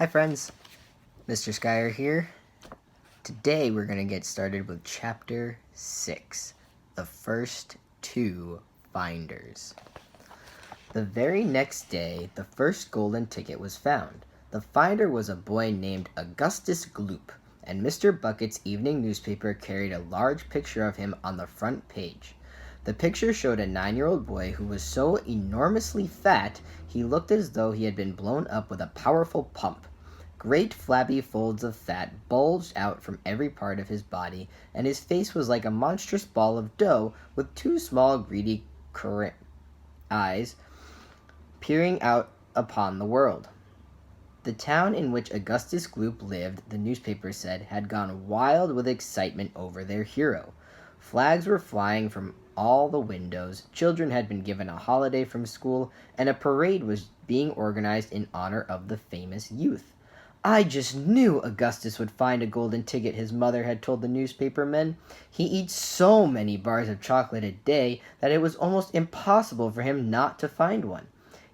Hi friends, Mr. Skyer here. Today we're going to get started with Chapter 6, The First Two Finders. The very next day, the first golden ticket was found. The finder was a boy named Augustus Gloop, and Mr. Bucket's evening newspaper carried a large picture of him on the front page. The picture showed a 9-year-old boy who was so enormously fat he looked as though he had been blown up with a powerful pump. Great flabby folds of fat bulged out from every part of his body, and his face was like a monstrous ball of dough with two small greedy eyes peering out upon the world. The town in which Augustus Gloop lived, the newspaper said, had gone wild with excitement over their hero. Flags were flying from all the windows, children had been given a holiday from school, and a parade was being organized in honor of the famous youth. "I just knew Augustus would find a golden ticket," his mother had told the newspaper men. "He eats so many bars of chocolate a day that it was almost impossible for him not to find one.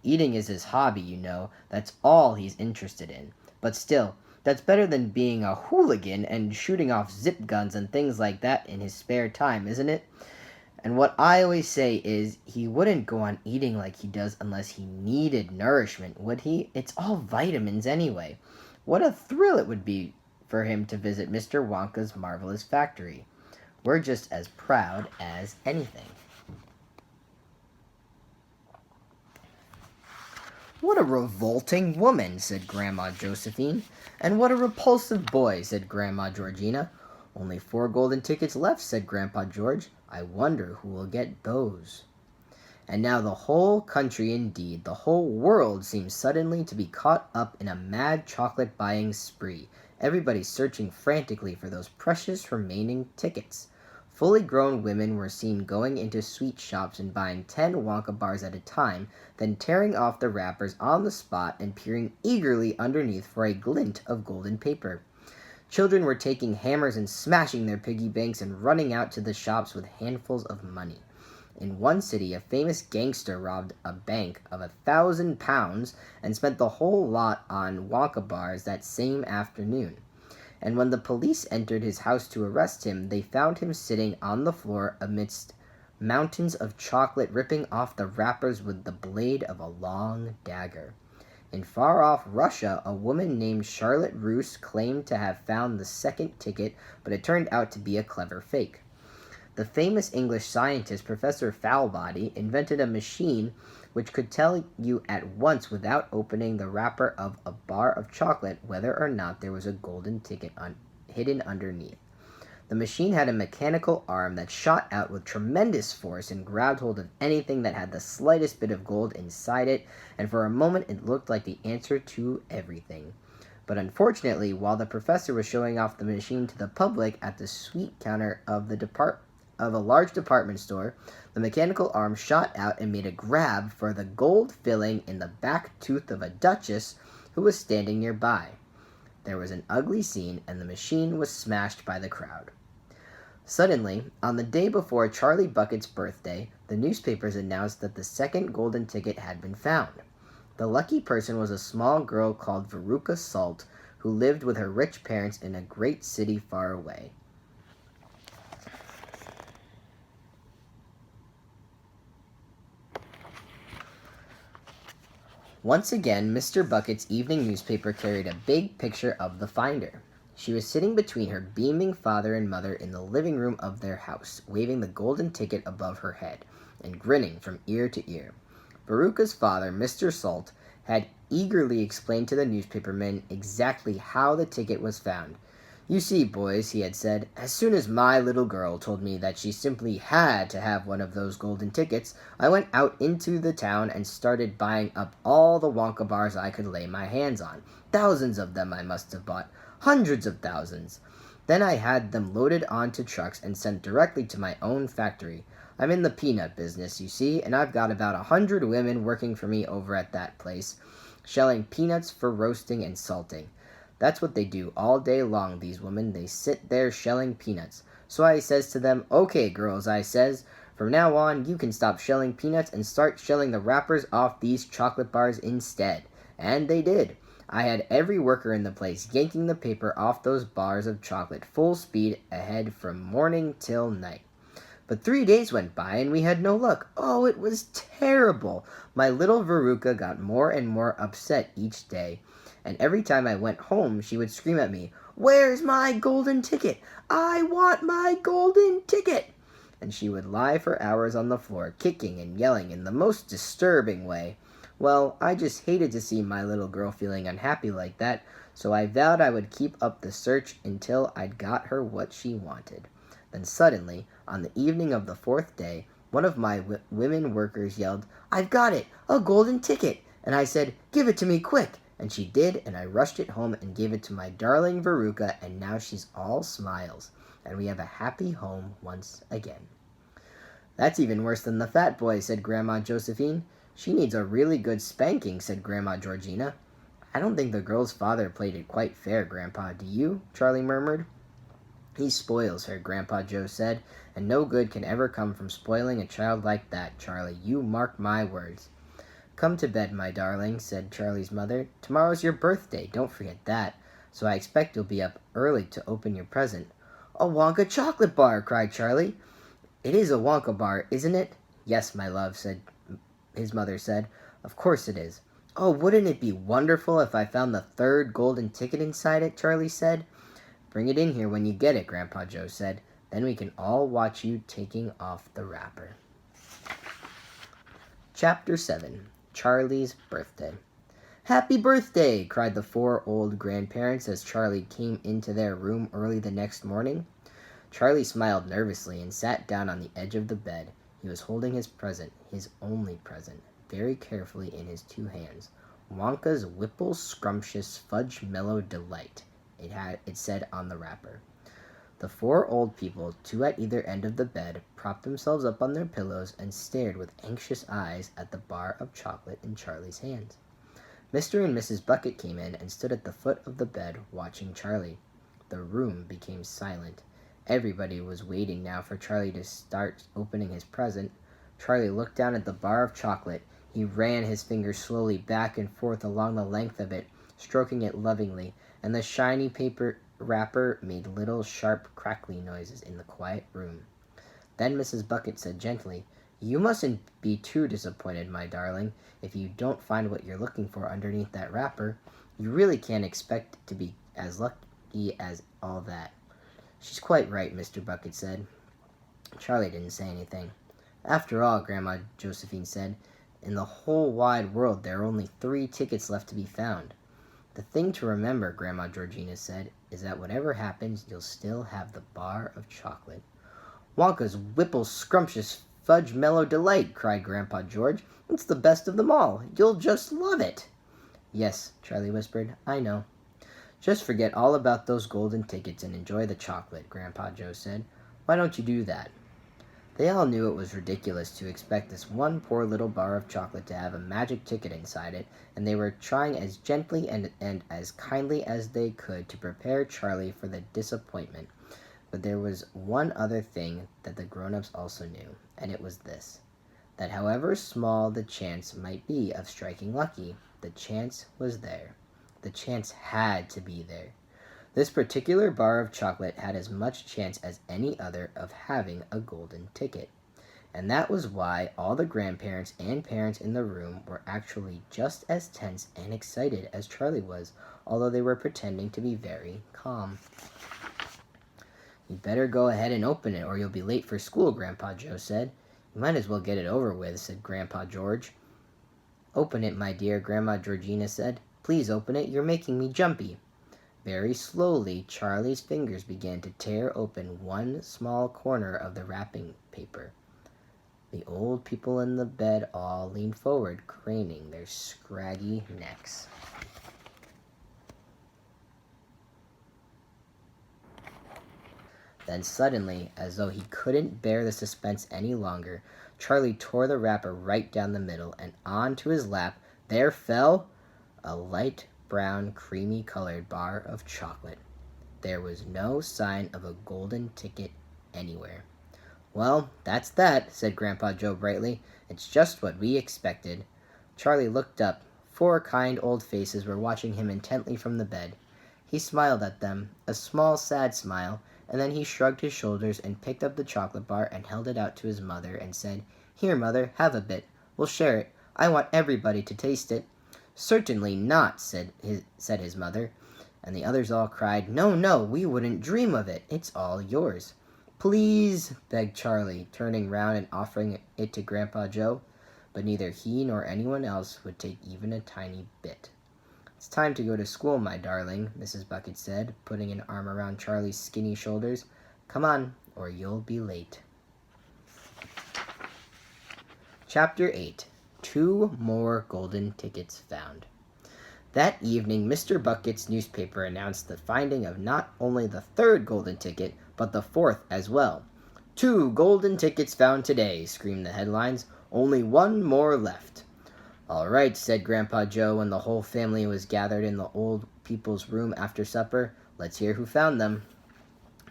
Eating is his hobby, you know. That's all he's interested in. But still, that's better than being a hooligan and shooting off zip guns and things like that in his spare time, isn't it? And what I always say is, he wouldn't go on eating like he does unless he needed nourishment, would he? It's all vitamins anyway. What a thrill it would be for him to visit Mr. Wonka's marvelous factory. We're just as proud as anything." "What a revolting woman," said Grandma Josephine. "And what a repulsive boy," said Grandma Georgina. "Only 4 golden tickets left," said Grandpa George. "I wonder who will get those." And now the whole country, indeed, the whole world seemed suddenly to be caught up in a mad chocolate-buying spree, everybody searching frantically for those precious remaining tickets. Fully grown women were seen going into sweet shops and buying 10 Wonka bars at a time, then tearing off the wrappers on the spot and peering eagerly underneath for a glint of golden paper. Children were taking hammers and smashing their piggy banks and running out to the shops with handfuls of money. In one city, a famous gangster robbed a bank of £1,000 and spent the whole lot on Wonka bars that same afternoon. And when the police entered his house to arrest him, they found him sitting on the floor amidst mountains of chocolate, ripping off the wrappers with the blade of a long dagger. In far-off Russia, a woman named Charlotte Roos claimed to have found the second ticket, but it turned out to be a clever fake. The famous English scientist Professor Foulbody invented a machine which could tell you at once without opening the wrapper of a bar of chocolate whether or not there was a golden ticket hidden underneath. The machine had a mechanical arm that shot out with tremendous force and grabbed hold of anything that had the slightest bit of gold inside it, and for a moment it looked like the answer to everything. But unfortunately, while the professor was showing off the machine to the public at the sweet counter of a large department store, the mechanical arm shot out and made a grab for the gold filling in the back tooth of a duchess who was standing nearby. There was an ugly scene, and the machine was smashed by the crowd. Suddenly, on the day before Charlie Bucket's birthday, the newspapers announced that the second golden ticket had been found. The lucky person was a small girl called Veruca Salt, who lived with her rich parents in a great city far away. Once again, Mr. Bucket's evening newspaper carried a big picture of the finder. She was sitting between her beaming father and mother in the living room of their house, waving the golden ticket above her head, and grinning from ear to ear. Veruca's father, Mr. Salt, had eagerly explained to the newspapermen exactly how the ticket was found. "You see, boys," he had said, "as soon as my little girl told me that she simply had to have one of those golden tickets, I went out into the town and started buying up all the Wonka bars I could lay my hands on. Thousands of them I must have bought. Hundreds of thousands. Then I had them loaded onto trucks and sent directly to my own factory. I'm in the peanut business, you see, and I've got about 100 women working for me over at that place, shelling peanuts for roasting and salting. That's what they do all day long, these women. They sit there shelling peanuts. So I says to them, 'Okay, girls,' I says, 'from now on, you can stop shelling peanuts and start shelling the wrappers off these chocolate bars instead.' And they did. I had every worker in the place yanking the paper off those bars of chocolate full speed ahead from morning till night. But 3 days went by and we had no luck. Oh, it was terrible. My little Veruca got more and more upset each day, and every time I went home she would scream at me, "Where's my golden ticket? I want my golden ticket!" And she would lie for hours on the floor, kicking and yelling in the most disturbing way. Well, I just hated to see my little girl feeling unhappy like that, so I vowed I would keep up the search until I'd got her what she wanted. Then suddenly, on the evening of the 4th day, one of my women workers yelled, "I've got it! A golden ticket!" And I said, "Give it to me quick!" And she did, and I rushed it home and gave it to my darling Veruca, and now she's all smiles, and we have a happy home once again. "That's even worse than the fat boy," said Grandma Josephine. "She needs a really good spanking," said Grandma Georgina. "I don't think the girl's father played it quite fair, Grandpa, do you?" Charlie murmured. "He spoils her," Grandpa Joe said, "and no good can ever come from spoiling a child like that, Charlie. You mark my words." "Come to bed, my darling," said Charlie's mother. "Tomorrow's your birthday, don't forget that, so I expect you'll be up early to open your present." "A Wonka chocolate bar!" cried Charlie. "It is a Wonka bar, isn't it?" "Yes, my love," his mother said. "Of course it is." "Oh, wouldn't it be wonderful if I found the third golden ticket inside it?" Charlie said. "Bring it in here when you get it," Grandpa Joe said. "Then we can all watch you taking off the wrapper." Chapter 7. Charlie's Birthday. "Happy birthday!" cried the 4 old grandparents as Charlie came into their room early the next morning. Charlie smiled nervously and sat down on the edge of the bed. He was holding his present, his only present, very carefully in his 2 hands. Wonka's Whipple Scrumptious Fudge Mellow Delight, it said on the wrapper. The 4 old people, 2 at either end of the bed, propped themselves up on their pillows and stared with anxious eyes at the bar of chocolate in Charlie's hands. Mr. and Mrs. Bucket came in and stood at the foot of the bed watching Charlie. The room became silent. Everybody was waiting now for Charlie to start opening his present. Charlie looked down at the bar of chocolate. He ran his fingers slowly back and forth along the length of it, stroking it lovingly, and the shiny paper wrapper made little sharp crackly noises in the quiet room. Then Mrs. Bucket said gently, "You mustn't be too disappointed, my darling, if you don't find what you're looking for underneath that wrapper. You really can't expect to be as lucky as all that." "She's quite right," Mr. Bucket said. Charlie didn't say anything. "After all," Grandma Josephine said, "in the whole wide world there are only 3 tickets left to be found." "The thing to remember," Grandma Georgina said, "is that whatever happens, you'll still have the bar of chocolate." "Wonka's Whipple Scrumptious Fudge Mellow Delight!" cried Grandpa George. "It's the best of them all. You'll just love it." "Yes," Charlie whispered, "I know." "Just forget all about those golden tickets and enjoy the chocolate," Grandpa Joe said. "Why don't you do that?" They all knew it was ridiculous to expect this one poor little bar of chocolate to have a magic ticket inside it, and they were trying as gently and as kindly as they could to prepare Charlie for the disappointment. But there was one other thing that the grown-ups also knew, and it was this, that however small the chance might be of striking lucky, the chance was there. The chance had to be there. This particular bar of chocolate had as much chance as any other of having a golden ticket. And that was why all the grandparents and parents in the room were actually just as tense and excited as Charlie was, although they were pretending to be very calm. "You'd better go ahead and open it, or you'll be late for school," Grandpa Joe said. "You might as well get it over with," said Grandpa George. "Open it, my dear," Grandma Georgina said. "Please open it. You're making me jumpy." Very slowly, Charlie's fingers began to tear open one small corner of the wrapping paper. The old people in the bed all leaned forward, craning their scraggy necks. Then suddenly, as though he couldn't bear the suspense any longer, Charlie tore the wrapper right down the middle, and onto his lap there fell a light brown, creamy-colored bar of chocolate. There was no sign of a golden ticket anywhere. "Well, that's that," said Grandpa Joe brightly. "It's just what we expected." Charlie looked up, 4 kind old faces were watching him intently from the bed. He smiled at them, a small, sad smile, and then he shrugged his shoulders and picked up the chocolate bar and held it out to his mother and said, "Here, Mother, have a bit. We'll share it. I want everybody to taste it." "Certainly not," said his mother, and the others all cried, "No, no, we wouldn't dream of it. It's all yours." "Please," begged Charlie, turning round and offering it to Grandpa Joe, but neither he nor anyone else would take even a tiny bit. "It's time to go to school, my darling," Mrs. Bucket said, putting an arm around Charlie's skinny shoulders. "Come on, or you'll be late." Chapter 8. 2 More Golden Tickets Found. That evening, Mr. Bucket's newspaper announced the finding of not only the 3rd golden ticket, but the 4th as well. "2 golden tickets found today," screamed the headlines. "Only 1 more left." "All right," said Grandpa Joe when the whole family was gathered in the old people's room after supper. "Let's hear who found them."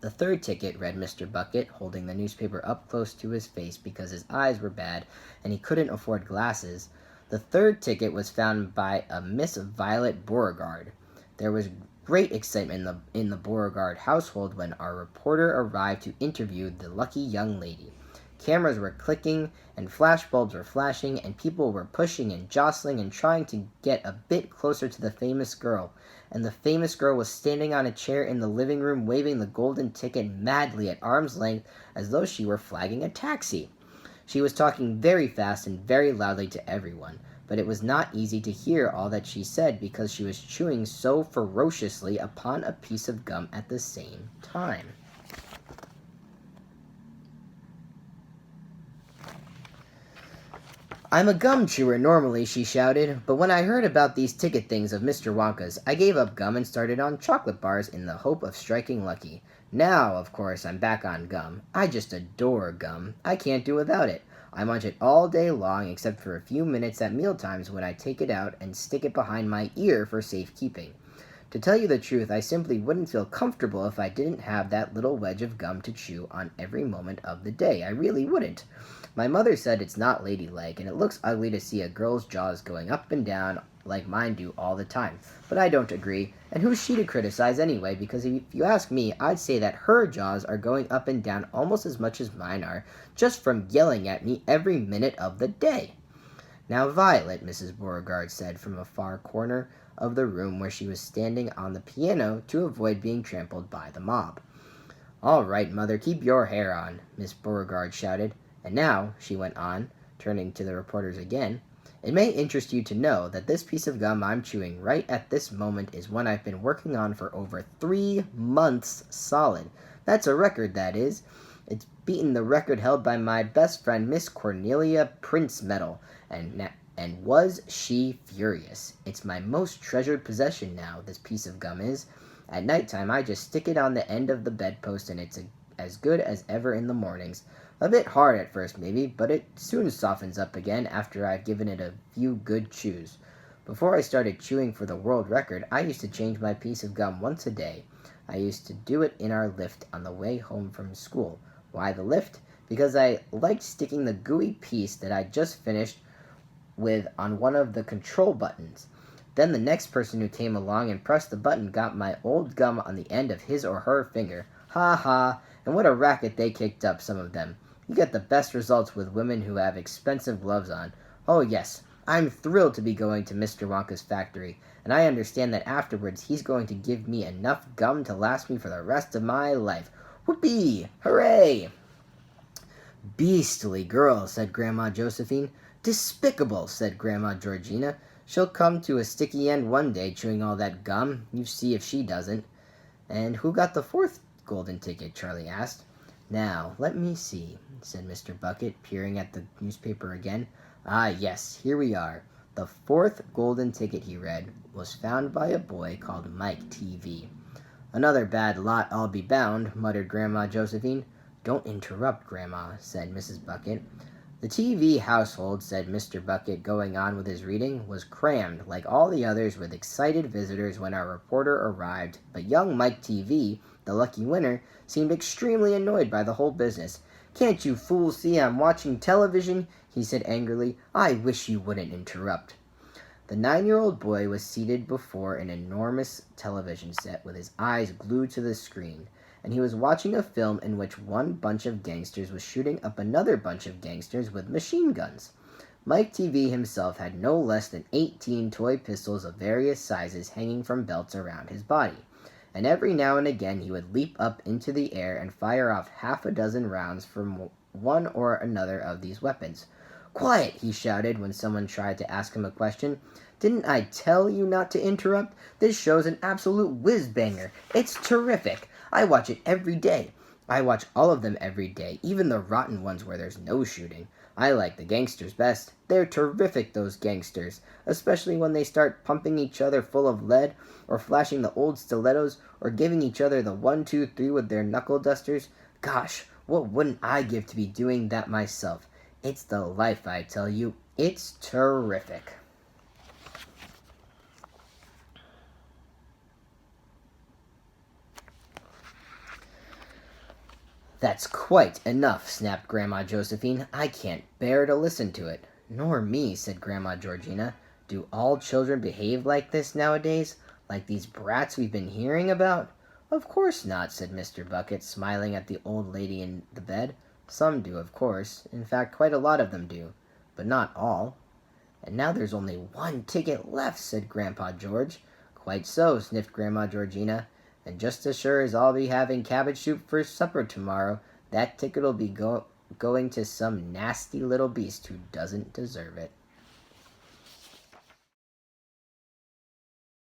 "The 3rd ticket," read Mr. Bucket, holding the newspaper up close to his face because his eyes were bad and he couldn't afford glasses. "The 3rd ticket was found by a Miss Violet Beauregard." There was great excitement in the Beauregard household when our reporter arrived to interview the lucky young lady. Cameras were clicking, and flashbulbs were flashing, and people were pushing and jostling and trying to get a bit closer to the famous girl. And the famous girl was standing on a chair in the living room waving the golden ticket madly at arm's length as though she were flagging a taxi. She was talking very fast and very loudly to everyone, but it was not easy to hear all that she said because she was chewing so ferociously upon a piece of gum at the same time. "I'm a gum chewer normally," she shouted, "but when I heard about these ticket things of Mr. Wonka's, I gave up gum and started on chocolate bars in the hope of striking lucky. Now, of course, I'm back on gum. I just adore gum. I can't do without it. I munch it all day long except for a few minutes at mealtimes when I take it out and stick it behind my ear for safekeeping. To tell you the truth, I simply wouldn't feel comfortable if I didn't have that little wedge of gum to chew on every moment of the day. I really wouldn't. My mother said it's not ladylike, and it looks ugly to see a girl's jaws going up and down like mine do all the time. But I don't agree, and who's she to criticize anyway, because if you ask me, I'd say that her jaws are going up and down almost as much as mine are, just from yelling at me every minute of the day." "Now, Violet," Mrs. Beauregard said from a far corner of the room where she was standing on the piano to avoid being trampled by the mob. "All right, Mother, keep your hair on," Miss Beauregard shouted. "And now," she went on, turning to the reporters again, "it may interest you to know that this piece of gum I'm chewing right at this moment is one I've been working on for over 3 months solid. That's a record, that is. It's beaten the record held by my best friend, Miss Cornelia Princemetal, and was she furious. It's my most treasured possession now, this piece of gum is. At night time, I just stick it on the end of the bedpost, and it's as good as ever in the mornings. A bit hard at first, maybe, but it soon softens up again after I've given it a few good chews. Before I started chewing for the world record, I used to change my piece of gum once a day. I used to do it in our lift on the way home from school. Why the lift? Because I liked sticking the gooey piece that I'd just finished with on one of the control buttons. Then the next person who came along and pressed the button got my old gum on the end of his or her finger. Ha ha! And what a racket they kicked up, some of them. You get the best results with women who have expensive gloves on. Oh yes, I'm thrilled to be going to Mr. Wonka's factory, and I understand that afterwards he's going to give me enough gum to last me for the rest of my life. Whoopee! Hooray!" "Beastly girl," said Grandma Josephine. "Despicable," said Grandma Georgina. "She'll come to a sticky end one day chewing all that gum. You see if she doesn't." "And who got the 4th golden ticket?" Charlie asked. "Now, let me see," said Mr. Bucket, peering at the newspaper again. "Ah, yes, here we are. The 4th golden ticket," he read, "was found by a boy called Mike TV." "Another bad lot, I'll be bound," muttered Grandma Josephine. "Don't interrupt, Grandma," said Mrs. Bucket. "The TV household," said Mr. Bucket, going on with his reading, "was crammed, like all the others, with excited visitors when our reporter arrived, but young Mike TV, the lucky winner, seemed extremely annoyed by the whole business. 'Can't you fools see I'm watching television?' he said angrily. 'I wish you wouldn't interrupt.' The 9-year-old boy was seated before an enormous television set with his eyes glued to the screen, and he was watching a film in which one bunch of gangsters was shooting up another bunch of gangsters with machine guns. Mike TV himself had no less than 18 toy pistols of various sizes hanging from belts around his body, and every now and again he would leap up into the air and fire off half a dozen rounds from one or another of these weapons. "Quiet!" he shouted when someone tried to ask him a question. "Didn't I tell you not to interrupt? This show's an absolute whiz-banger. It's terrific. I watch it every day. I watch all of them every day, even the rotten ones where there's no shooting. I like the gangsters best. They're terrific, those gangsters, especially when they start pumping each other full of lead, or flashing the old stilettos, or giving each other the 1, 2, 3 with their knuckle dusters. Gosh, what wouldn't I give to be doing that myself? It's the life, I tell you. It's terrific." "That's quite enough," snapped Grandma Josephine. "I can't bear to listen to it." "Nor me," said Grandma Georgina. "Do all children behave like this nowadays? Like these brats we've been hearing about?" "Of course not," said Mr. Bucket, smiling at the old lady in the bed. "Some do, of course. In fact, quite a lot of them do. But not all." "And now there's only one ticket left," said Grandpa George. "Quite so," sniffed Grandma Georgina. "And just as sure as I'll be having cabbage soup for supper tomorrow, that ticket'll be going to some nasty little beast who doesn't deserve it."